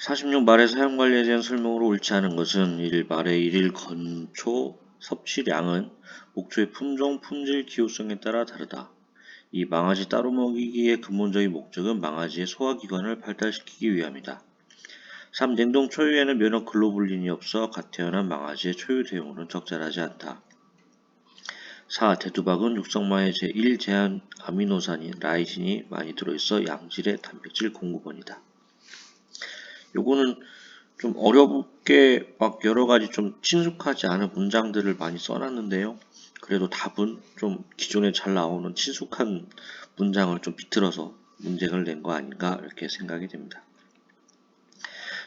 46 말의 사용 관리에 대한 설명으로 옳지 않은 것은 1 말의 일일 건초 섭취량은 목초의 품종, 품질, 기호성에 따라 다르다. 이 망아지 따로 먹이기의 근본적인 목적은 망아지의 소화기관을 발달시키기 위함이다. 3. 냉동 초유에는 면역 글로불린이 없어 갓 태어난 망아지의 초유 대용으로는 적절하지 않다. 4. 대두박은 육성마의 제1 제한 아미노산인 라이신이 많이 들어있어 양질의 단백질 공급원이다. 요거는 좀 어렵게 막 여러가지 좀 친숙하지 않은 문장들을 많이 써놨는데요. 그래도 답은 좀 기존에 잘 나오는 친숙한 문장을 좀 비틀어서 문제를 낸 거 아닌가 이렇게 생각이 됩니다.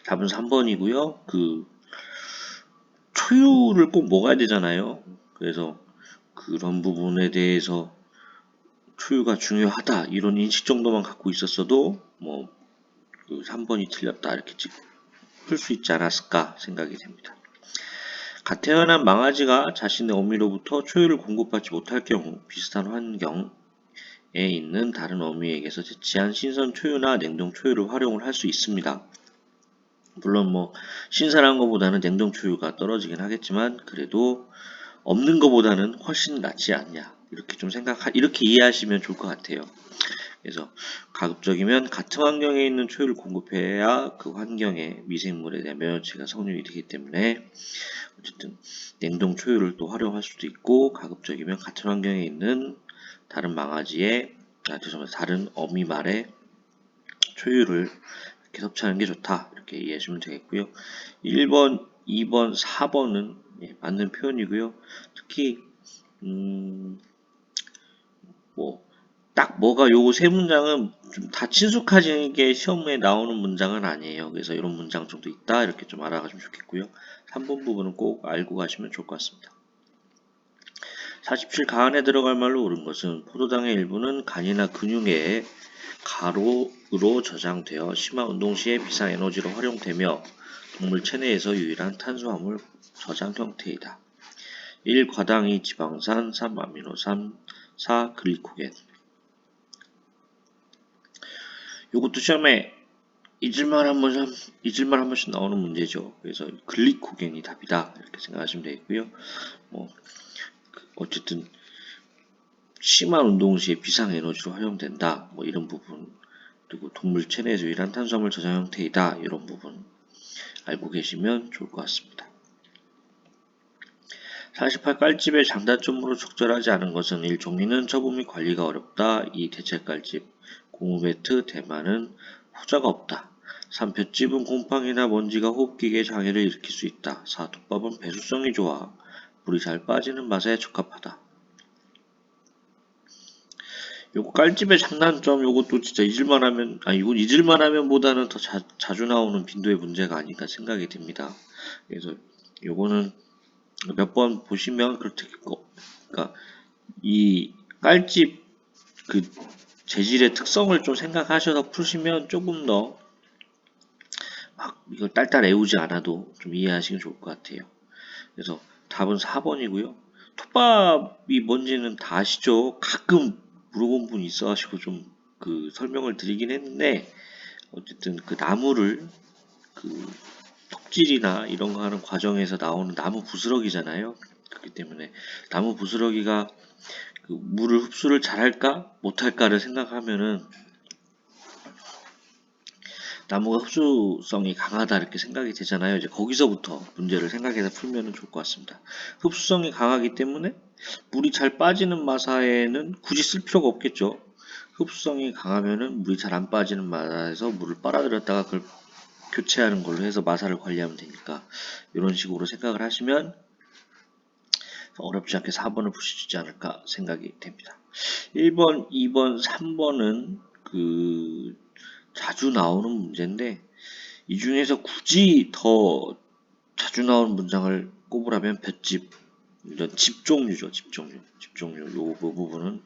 답은 3번이고요. 초유를 꼭 먹어야 되잖아요. 그래서 그런 부분에 대해서 초유가 중요하다 이런 인식 정도만 갖고 있었어도 뭐 3번이 틀렸다 이렇게 풀 수 있지 않았을까 생각이 됩니다. 갓 태어난 망아지가 자신의 어미로부터 초유를 공급받지 못할 경우 비슷한 환경에 있는 다른 어미에게서 채취한 신선 초유나 냉동 초유를 활용을 할 수 있습니다. 물론 뭐 신선한 것보다는 냉동 초유가 떨어지긴 하겠지만 그래도 없는 것보다는 훨씬 낫지 않냐 이렇게 좀 이렇게 이해하시면 좋을 것 같아요. 그래서 가급적이면 같은 환경에 있는 초유를 공급해야 그 환경의 미생물에 대한 면역체가 성립이 되기 때문에 어쨌든 냉동 초유를 또 활용할 수도 있고 가급적이면 같은 환경에 있는 다른 다른 어미 말의 초유를 이렇게 섭취하는 게 좋다 이렇게 이해하시면 되겠고요. 1번, 2번, 4번은 맞는 표현이고요. 특히 딱 요거 세 문장은 좀 다 친숙하게 시험에 나오는 문장은 아니에요. 그래서 이런 문장 정도 있다 이렇게 좀 알아가시면 좋겠고요. 3번 부분은 꼭 알고 가시면 좋을 것 같습니다. 47 가안에 들어갈 말로 옳은 것은 포도당의 일부는 간이나 근육에 가로로 저장되어 심한 운동 시에 비상에너지로 활용되며 동물 체내에서 유일한 탄수화물 저장 형태이다. 1. 과당, 2. 지방산, 3. 아미노산, 4. 글리코겐. 요것도 시험에 잊을만 한 번씩 나오는 문제죠. 그래서 글리코겐이 답이다 이렇게 생각하시면 되겠고요. 어쨌든 심한 운동 시에 비상 에너지로 활용된다. 이런 부분 그리고 동물 체내에서 유일한 탄수화물 저장 형태이다. 이런 부분 알고 계시면 좋을 것 같습니다. 48 깔집의 장단점으로 적절하지 않은 것은 1. 종이는 처분 및 관리가 어렵다. 2. 대체 깔집 고무 매트 대만은 호자가 없다. 3. 볏짚은 곰팡이나 먼지가 호흡기계에 장애를 일으킬 수 있다. 4. 톱밥은 배수성이 좋아 물이 잘 빠지는 맛에 적합하다. 요거 깔집의 장단점 요것도 진짜 이건 잊을만하면 보다는 더 자주 나오는 빈도의 문제가 아닌가 생각이 듭니다. 그래서 요거는 몇 번 보시면 그러니까 이 깔집 그 재질의 특성을 좀 생각하셔서 푸시면 조금 더 막 이걸 딸딸 외우지 않아도 좀 이해하시기 좋을 것 같아요. 그래서 답은 4번이고요. 톱밥이 뭔지는 다 아시죠? 가끔 물어본 분이 있어가지고 좀 설명을 드리긴 했는데 어쨌든 그 나무를 톱질이나 이런 거 하는 과정에서 나오는 나무 부스러기잖아요. 그렇기 때문에 나무 부스러기가 물을 흡수를 잘할까 못할까를 생각하면은 나무가 흡수성이 강하다 이렇게 생각이 되잖아요. 이제 거기서부터 문제를 생각해서 풀면 좋을 것 같습니다. 흡수성이 강하기 때문에 물이 잘 빠지는 마사에는 굳이 쓸 필요가 없겠죠. 흡수성이 강하면은 물이 잘 안 빠지는 마사에서 물을 빨아들였다가 그걸 교체하는 걸로 해서 마사를 관리하면 되니까 이런 식으로 생각을 하시면 어렵지 않게 4번을 푸실 수 있지 않을까 생각이 됩니다. 1번, 2번, 3번은 자주 나오는 문제인데 이 중에서 굳이 더 자주 나오는 문장을 꼽으라면 볏짚 이런 집 종류죠. 집 종류 요 부분은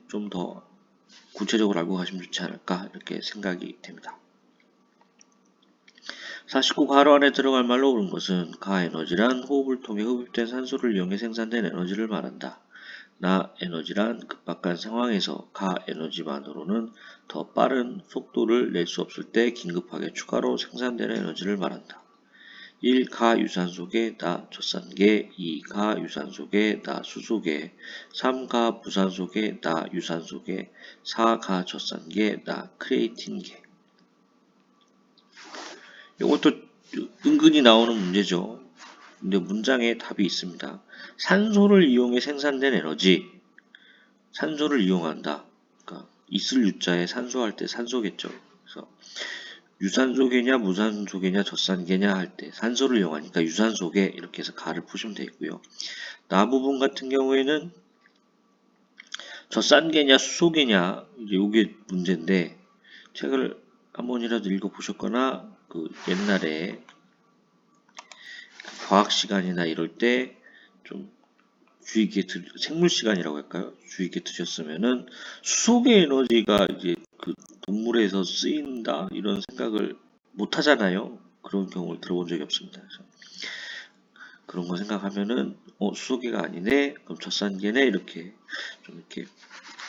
좀 더 구체적으로 알고 가시면 좋지 않을까 이렇게 생각이 됩니다. 49 괄호 안에 들어갈 말로 옳은 것은 가에너지란 호흡을 통해 흡입된 산소를 이용해 생산된 에너지를 말한다. 나 에너지란 급박한 상황에서 가 에너지만으로는 더 빠른 속도를 낼 수 없을 때 긴급하게 추가로 생산되는 에너지를 말한다. 1. 가 유산소계 나 젖산계 2. 가 유산소계 나 수소계 3. 가 부산소계 나 유산소계 4. 가 젖산계 나 크레이틴계. 이것도 은근히 나오는 문제죠. 근데 문장에 답이 있습니다. 산소를 이용해 생산된 에너지, 산소를 이용한다. 그러니까 있을 유자에 산소할 때 산소겠죠. 그래서 유산소계냐 무산소계냐 젖산계냐 할 때 산소를 이용하니까 유산소계 이렇게 해서 가를 푸시면 되고요. 나 부분 같은 경우에는 젖산계냐 수소계냐 이제 이게 문제인데 책을 한 번이라도 읽어보셨거나 그 옛날에 과학 시간이나 이럴 때 좀 주의 깊게 생물 시간이라고 할까요? 주의 깊게 드셨으면은 수소계 에너지가 이제 그 동물에서 쓰인다 이런 생각을 못 하잖아요. 그런 경우를 들어본 적이 없습니다. 그래서 그런 거 생각하면은 수소계가 아니네, 그럼 젖산계네 이렇게 좀 이렇게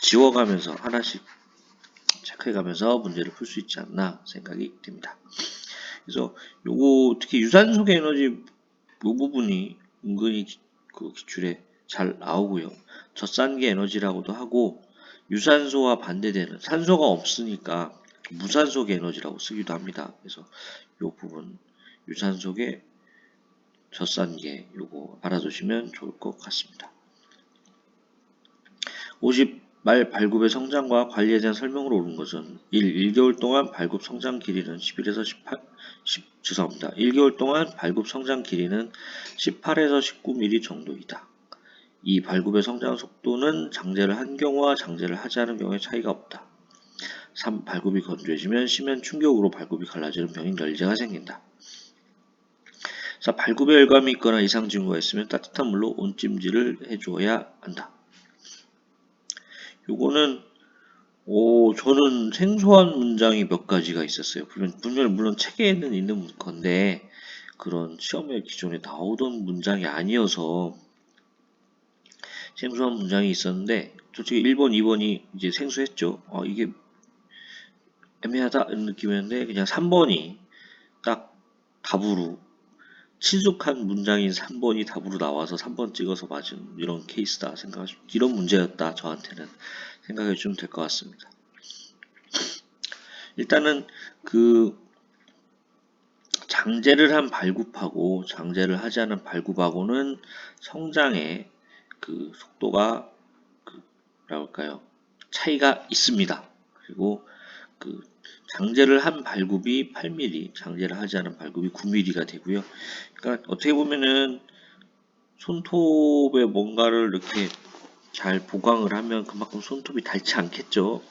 지워가면서 하나씩 체크해가면서 문제를 풀 수 있지 않나 생각이 듭니다. 그래서 요거 특히 유산소계 에너지 요 부분이 은근히 그 기출에 잘 나오고요. 젖산계 에너지라고도 하고 유산소와 반대되는 산소가 없으니까 무산소계 에너지라고 쓰기도 합니다. 그래서 요 부분 유산소계, 젖산계 요거 알아두시면 좋을 것 같습니다. 50말 발굽의 성장과 관리에 대한 설명으로 옳은 것은 1개월 동안 발굽 성장 길이는 11에서 죄송합니다. 1개월 동안 발굽 성장 길이는 18에서 19mm 정도이다. 2. 발굽의 성장 속도는 장제를 한 경우와 장제를 하지 않은 경우에 차이가 없다. 3. 발굽이 건조해지면 심한 충격으로 발굽이 갈라지는 병인 열재가 생긴다. 4. 발굽에 열감이 있거나 이상 징후가 있으면 따뜻한 물로 온찜질을 해주어야 한다. 요거는 저는 생소한 문장이 몇 가지가 있었어요. 분명히 물론 책에는 있는 건데 그런 시험에 기존에 나오던 문장이 아니어서 생소한 문장이 있었는데 솔직히 1번, 2번이 이제 생소했죠. 이게 애매하다 이런 느낌이었는데 그냥 3번이 딱 답으로 친숙한 문장인 3번이 답으로 나와서 3번 찍어서 맞은 이런 케이스다 이런 문제였다 저한테는 생각해 주면 될 것 같습니다. 일단은 그 장제를 한 발굽하고 장제를 하지 않은 발굽하고는 성장의 그 속도가 뭐랄까요 차이가 있습니다. 그리고 그 장제를 한 발굽이 8mm, 장제를 하지 않은 발굽이 9mm가 되고요. 그러니까 어떻게 보면은 손톱에 뭔가를 이렇게 잘 보강을 하면 그만큼 손톱이 닳지 않겠죠.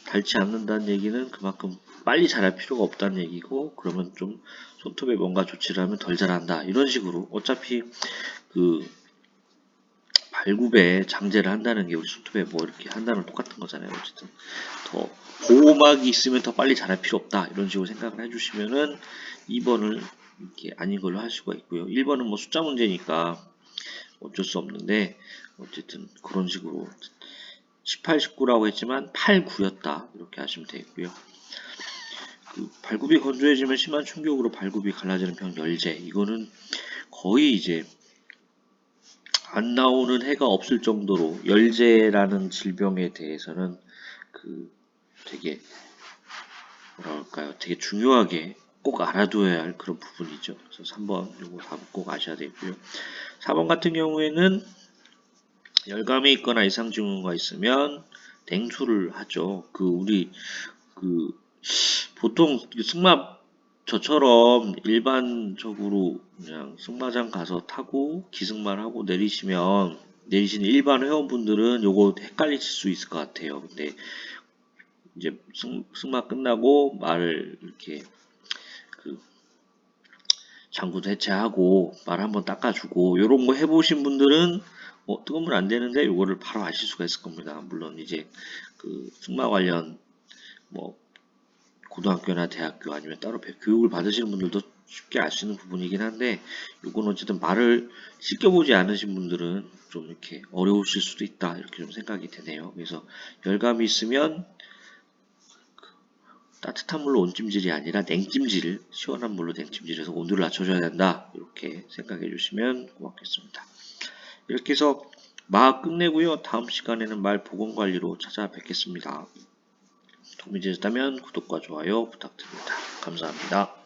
닳지 않는다는 얘기는 그만큼 빨리 자랄 필요가 없다는 얘기고, 그러면 좀 손톱에 뭔가 조치를 하면 덜 자란다 이런 식으로 어차피 그 발굽에 장제를 한다는 게 우리 손톱에 뭐 이렇게 한다는 똑같은 거잖아요. 어쨌든 더 보호막이 있으면 더 빨리 자랄 필요 없다 이런 식으로 생각을 해주시면은 2번을 이렇게 아닌 걸로 할 수가 있고요. 1번은 뭐 숫자 문제니까 어쩔 수 없는데 어쨌든 그런 식으로 18, 19라고 했지만 8, 9였다 이렇게 하시면 되겠고요. 그 발굽이 건조해지면 심한 충격으로 발굽이 갈라지는 병 열재, 이거는 거의 이제 안 나오는 해가 없을 정도로 열재라는 질병에 대해서는 그 되게 뭐랄까요, 되게 중요하게 꼭 알아둬야 할 그런 부분이죠. 그래서 3번 이거 답은 꼭 아셔야 되고요. 4번 같은 경우에는 열감이 있거나 이상 징후가 있으면 냉수를 하죠. 우리 보통 승마 저처럼 일반적으로 그냥 승마장 가서 타고 기승만 하고 내리시는 일반 회원분들은 요거 헷갈리실 수 있을 것 같아요. 근데 이제 승마 끝나고 말을 이렇게 그 장구 대체하고 말 한번 닦아주고 요런 거 해보신 분들은 뜨거운 물 안 되는데 요거를 바로 아실 수가 있을 겁니다. 물론 이제 그 승마 관련 뭐 고등학교나 대학교 아니면 따로 교육을 받으시는 분들도 쉽게 알 수 있는 부분이긴 한데, 이건 어쨌든 말을 씻겨보지 않으신 분들은 좀 이렇게 어려우실 수도 있다, 이렇게 좀 생각이 되네요. 그래서 열감이 있으면 따뜻한 물로 온찜질이 아니라 냉찜질, 시원한 물로 냉찜질해서 온도를 낮춰줘야 된다, 이렇게 생각해 주시면 고맙겠습니다. 이렇게 해서 마 끝내고요. 다음 시간에는 말 보건 관리로 찾아뵙겠습니다. 도움이 되셨다면 구독과 좋아요 부탁드립니다. 감사합니다.